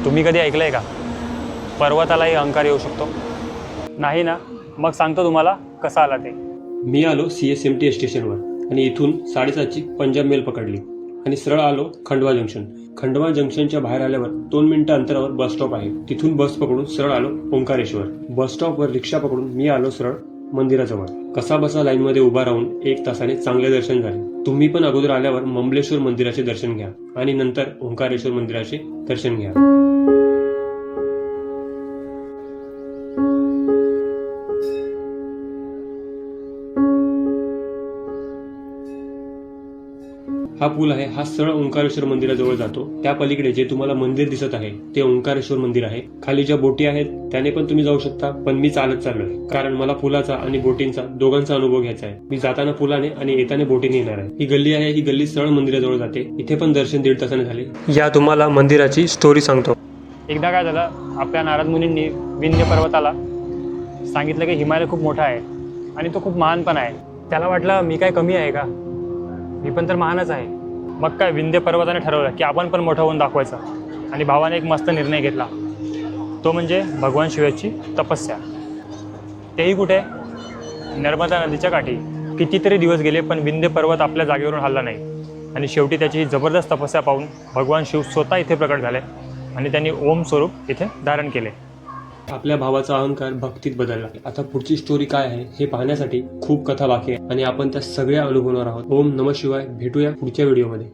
तुम्ही कधी ऐकलंय का पर्वतालाही अहंकार येऊ शकतो? नाही ना? मग सांगतो तुम्हाला कसा आला ते. मी आलो CSMT स्टेशनवर आणि इथून 7:30ची पंजाब मेल पकडली आणि सरळ आलो खंडवा जंक्शन. खंडवा जंक्शनच्या बाहेर आल्यावर 2 मिनिटं अंतरावर बस स्टॉप आहे. तिथून बस पकडून सरळ आलो ओंकारेश्वर. बस स्टॉपवर रिक्षा पकडून मी आलो सरळ मंदिराजवळ. कसा बसा लाईनमध्ये उभा राहून 1 तासाने चांगले दर्शन झाले. तुम्ही पण अगोदर आल्यावर मंबलेश्वर मंदिराचे दर्शन घ्या आणि नंतर ओंकारेश्वर मंदिराचे दर्शन घ्या. हा पूल आहे, हा सरळ ओंकारेश्वर मंदिराजवळ जातो. त्या पलीकडे जे तुम्हाला मंदिर दिसत आहे ते ओंकारेश्वर मंदिर आहे. खाली ज्या बोटी आहेत त्याने पण तुम्ही जाऊ शकता, पण मी चालत चाललोय कारण मला पुलाचा आणि बोटींचा दोघांचा अनुभव घ्यायचा आहे. मी जाताना पुलाने आणि येताना बोटीने येणार आहे. ही गल्ली आहे, ही गल्ली सरळ मंदिराजवळ जाते. इथे पण दर्शन 1.5 तासाने झाले. या तुम्हाला मंदिराची स्टोरी सांगतो. एकदा काय झालं, आपल्या नारद मुनींनी विंध्य पर्वताला सांगितलं की हिमालय खूप मोठा आहे आणि तो खूप महान पण आहे. त्याला वाटलं मी काय कमी आहे का, मी पण तर महानच आहे. मग काय विंध्य पर्वताने ठरवलं की आपण पण मोठं होऊन दाखवायचं. आणि भावाने एक मस्त निर्णय घेतला, तो म्हणजे भगवान शिवाची तपस्या. तेही कुठे? नर्मदा नदीच्या काठी. कितीतरी दिवस गेले पण विंध्य पर्वत आपल्या जागेवरून हलला नाही. आणि शेवटी त्याची ही जबरदस्त तपस्या पाहून भगवान शिव स्वतः इथे प्रकट झाले आणि त्यांनी ओम स्वरूप इथे धारण केले. आपल्या भावाचा अहंकार भक्तीत बदलला. आता पुढची स्टोरी काय आहे हे पाहण्यासाठी खूप कथा बाकी आहे आणि आपण त्या सगळ्या अनुभवणार आहोत. ओम नमः शिवाय. भेटूया पुढच्या व्हिडिओमध्ये.